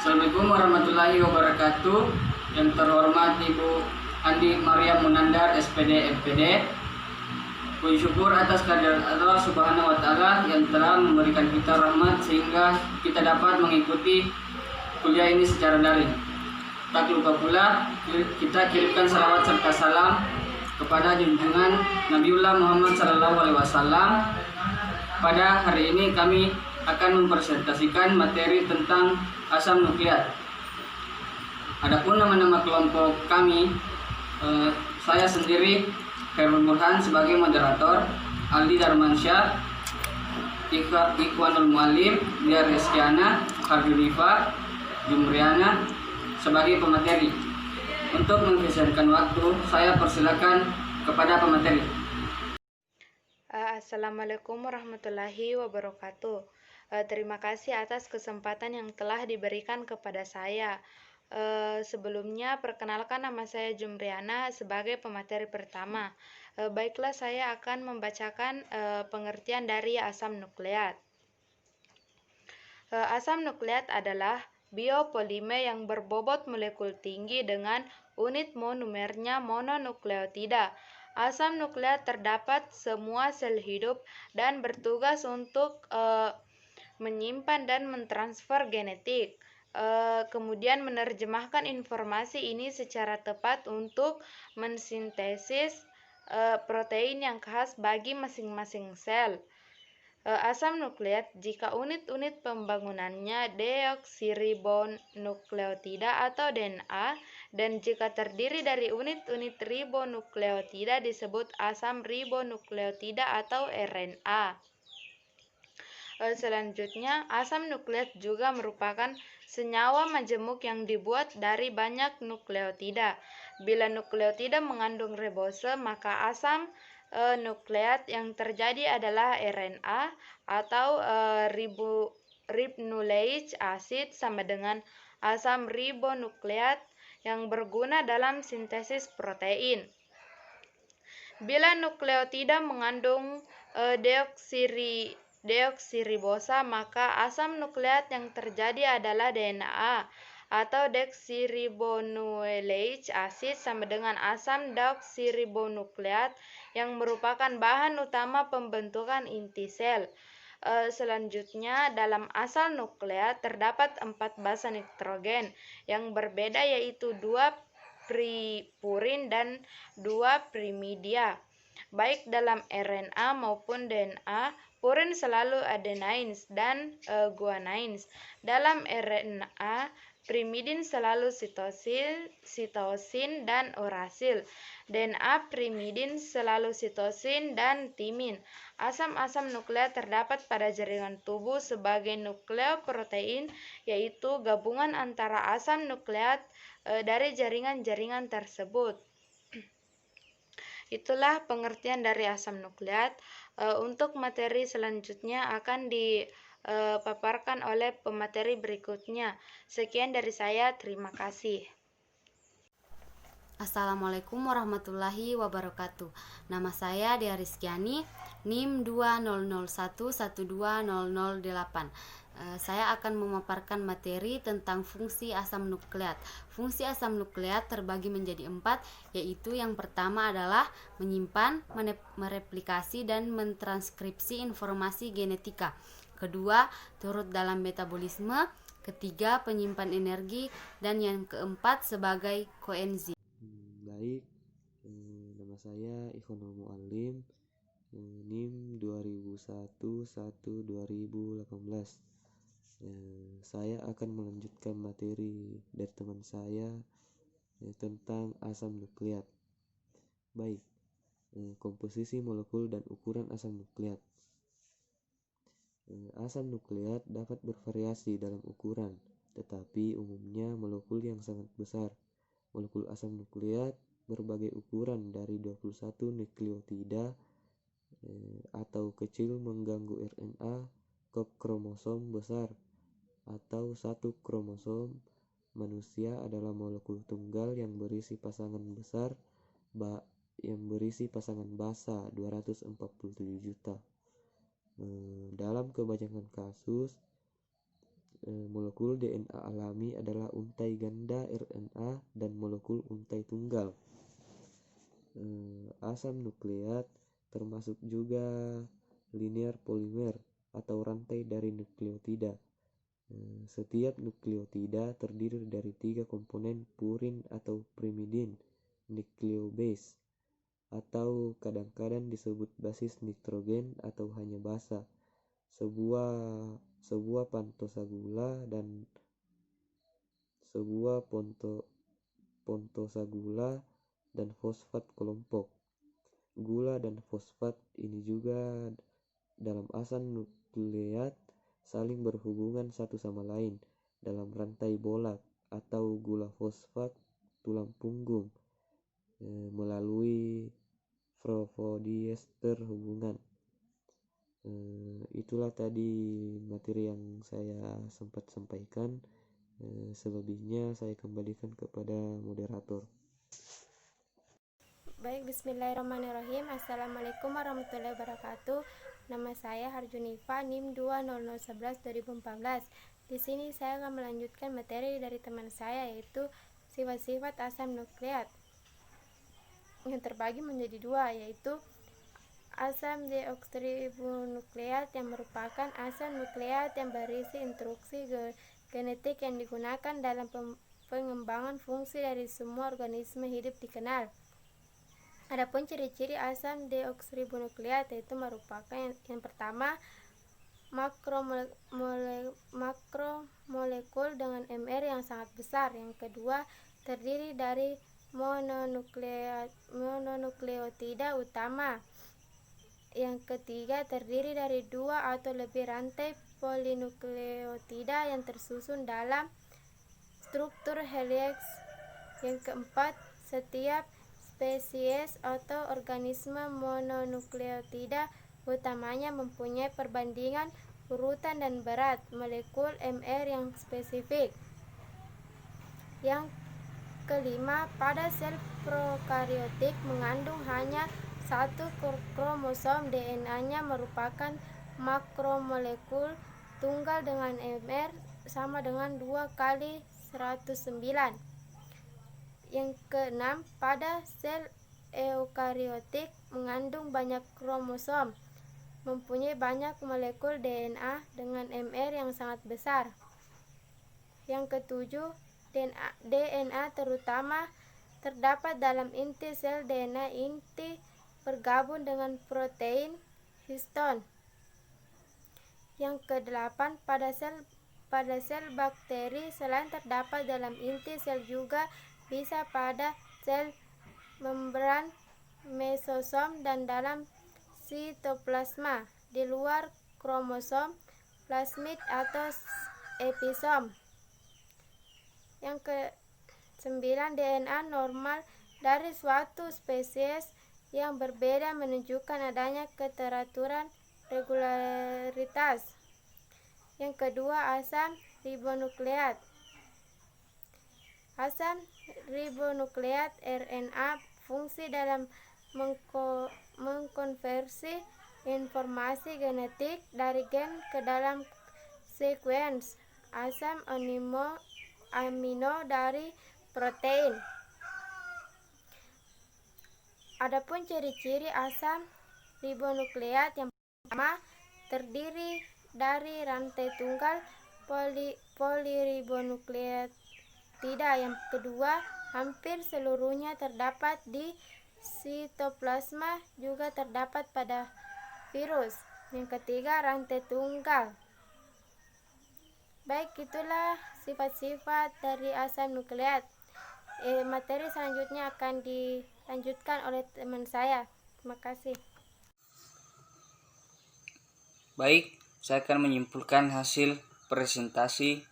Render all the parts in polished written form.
Assalamualaikum warahmatullahi wabarakatuh. Yang terhormat Ibu Andi Maria Munandar, SPD MPD. Puji syukur atas kehadirat Allah Subhanahu wa Ta'ala yang telah memberikan kita rahmat sehingga kita dapat mengikuti kuliah ini secara daring. Tak lupa pula kita kirimkan salawat serta salam kepada junjungan Nabiullah Muhammad SAW. Pada hari ini kami akan mempresentasikan materi tentang asam nukleat. Adapun nama-nama kelompok kami, saya sendiri Khairul Burhan sebagai moderator, Aldi Darmansyah, Ikhwanul Mualim, Dia Reskiana, Harjulifa, Jumriana sebagai pemateri. Untuk menghabiskan waktu, saya persilakan kepada pemateri. Assalamualaikum warahmatullahi wabarakatuh. Terima kasih atas kesempatan yang telah diberikan kepada saya. Sebelumnya, perkenalkan nama saya Jumriana sebagai pemateri pertama. Baiklah, saya akan membacakan pengertian dari asam nukleat. Asam nukleat adalah biopolimer yang berbobot molekul tinggi dengan unit monomernya mononukleotida. Asam nukleat terdapat semua sel hidup dan bertugas untuk menyimpan dan mentransfer genetik. Kemudian menerjemahkan informasi ini secara tepat untuk mensintesis protein yang khas bagi masing-masing sel. Asam nukleat jika unit-unit pembangunannya deoksiribonukleotida atau DNA, dan jika terdiri dari unit-unit ribonukleotida disebut asam ribonukleotida atau RNA. Selanjutnya, asam nukleat juga merupakan senyawa majemuk yang dibuat dari banyak nukleotida. Bila nukleotida mengandung ribose, maka asam nukleat yang terjadi adalah RNA atau ribonucleic acid sama dengan asam ribonukleat yang berguna dalam sintesis protein. Bila nukleotida mengandung deoksiribosa, maka asam nukleat yang terjadi adalah DNA atau deoksiribonucleic acid sama dengan asam deoksiribonukleat yang merupakan bahan utama pembentukan inti sel. Selanjutnya, dalam asal nukleat terdapat 4 basa nitrogen yang berbeda, yaitu 2 purin dan 2 primidia. Baik dalam RNA maupun DNA, purin selalu adenines dan guanines. Dalam RNA, primidin selalu sitosin dan urasil. DNA primidin selalu sitosin dan timin. Asam-asam nukleat terdapat pada jaringan tubuh sebagai nukleoprotein, yaitu gabungan antara asam nukleat dari jaringan-jaringan tersebut. Itulah pengertian dari asam nukleat. Untuk materi selanjutnya akan dipaparkan oleh pemateri berikutnya. Sekian dari saya, terima kasih. Assalamualaikum warahmatullahi wabarakatuh. Nama saya Dia Rizkiani, NIM 200112008. Saya akan memaparkan materi tentang fungsi asam nukleat. Fungsi asam nukleat terbagi menjadi 4, yaitu yang pertama adalah menyimpan, mereplikasi, dan mentranskripsi informasi genetika. Kedua, turut dalam metabolisme. Ketiga, penyimpan energi. Dan yang keempat, sebagai koenzim. Baik, nama saya Ikhwanul Mualim, NIM 2001-1-2018. Saya akan melanjutkan materi dari teman saya tentang asam nukleat. Baik, komposisi molekul dan ukuran asam nukleat. Asam nukleat dapat bervariasi dalam ukuran, tetapi umumnya molekul yang sangat besar. Molekul asam nukleat berbagai ukuran dari 21 nukleotida atau kecil mengganggu RNA ke kromosom besar atau satu kromosom. Manusia adalah molekul tunggal yang berisi pasangan besar yang berisi pasangan basa 247 juta. Dalam kebanyakan kasus Molekul DNA alami adalah untai ganda RNA dan molekul untai tunggal. Asam nukleat termasuk juga linear polimer atau rantai dari nukleotida. Setiap nukleotida terdiri dari 3 komponen purin atau pyrimidin nukleobase, atau kadang-kadang disebut basis nitrogen atau hanya basa, sebuah pantosa gula dan sebuah pentosa gula dan fosfat kelompok. Gula dan fosfat ini juga dalam asam nukleat saling berhubungan satu sama lain dalam rantai bolak atau gula fosfat tulang punggung melalui fosfodiester hubungan. Itulah tadi materi yang saya sempat sampaikan. Selebihnya saya kembalikan kepada moderator. Baik, bismillahirrahmanirrahim. Assalamualaikum warahmatullahi wabarakatuh. Nama saya Harjunifa, NIM 20011-2014. Di sini saya akan melanjutkan materi dari teman saya, yaitu sifat-sifat asam nukleat yang terbagi menjadi 2, yaitu asam deoksiribonukleat yang merupakan asam nukleat yang berisi instruksi genetik yang digunakan dalam pengembangan fungsi dari semua organisme hidup dikenal. Adapun ciri-ciri asam deoksiribonukleat yaitu merupakan yang pertama, makromolekul dengan MR yang sangat besar. Yang kedua, terdiri dari mononukleotida utama. Yang ketiga, terdiri dari 2 atau lebih rantai polinukleotida yang tersusun dalam struktur helix. Yang keempat, setiap spesies atau organisme mononukleotida utamanya mempunyai perbandingan urutan dan berat molekul MR yang spesifik. Yang kelima, pada sel prokariotik mengandung hanya 1 kromosom. DNA-nya merupakan makromolekul tunggal dengan MR sama dengan 2 kali 109. Yang keenam, pada sel eukariotik mengandung banyak kromosom, mempunyai banyak molekul DNA dengan MR yang sangat besar. Yang ketujuh, DNA terutama terdapat dalam inti sel. DNA inti bergabung dengan protein histone. Yang kedelapan, pada sel bakteri selain terdapat dalam inti sel juga bisa pada sel membran mesosom dan dalam sitoplasma di luar kromosom plasmid atau episom. Yang ke-9, DNA normal dari suatu spesies yang berbeda menunjukkan adanya keteraturan regularitas. Yang kedua, asam ribonukleat. Asam ribonukleat RNA fungsi dalam mengkonversi informasi genetik dari gen ke dalam sekuens asam amino dari protein. Adapun ciri-ciri asam ribonukleat, yang pertama, terdiri dari rantai tunggal poliribonukleotida. Yang kedua, hampir seluruhnya terdapat di sitoplasma, juga terdapat pada virus. Yang ketiga, rantai tunggal. Baik, itulah sifat-sifat dari asam nukleat. Materi selanjutnya akan dilanjutkan oleh teman saya. Terima kasih. Baik, saya akan menyimpulkan hasil presentasi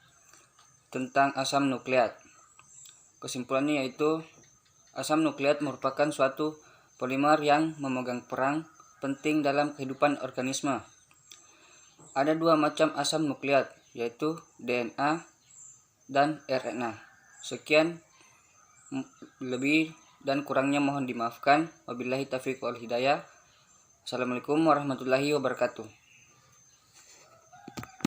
tentang asam nukleat. Kesimpulannya yaitu asam nukleat merupakan suatu polimer yang memegang peran penting dalam kehidupan organisme. Ada 2 macam asam nukleat, yaitu DNA dan RNA. Sekian, lebih dan kurangnya mohon dimaafkan. Wabillahi taufiq wal hidayah. Assalamualaikum warahmatullahi wabarakatuh.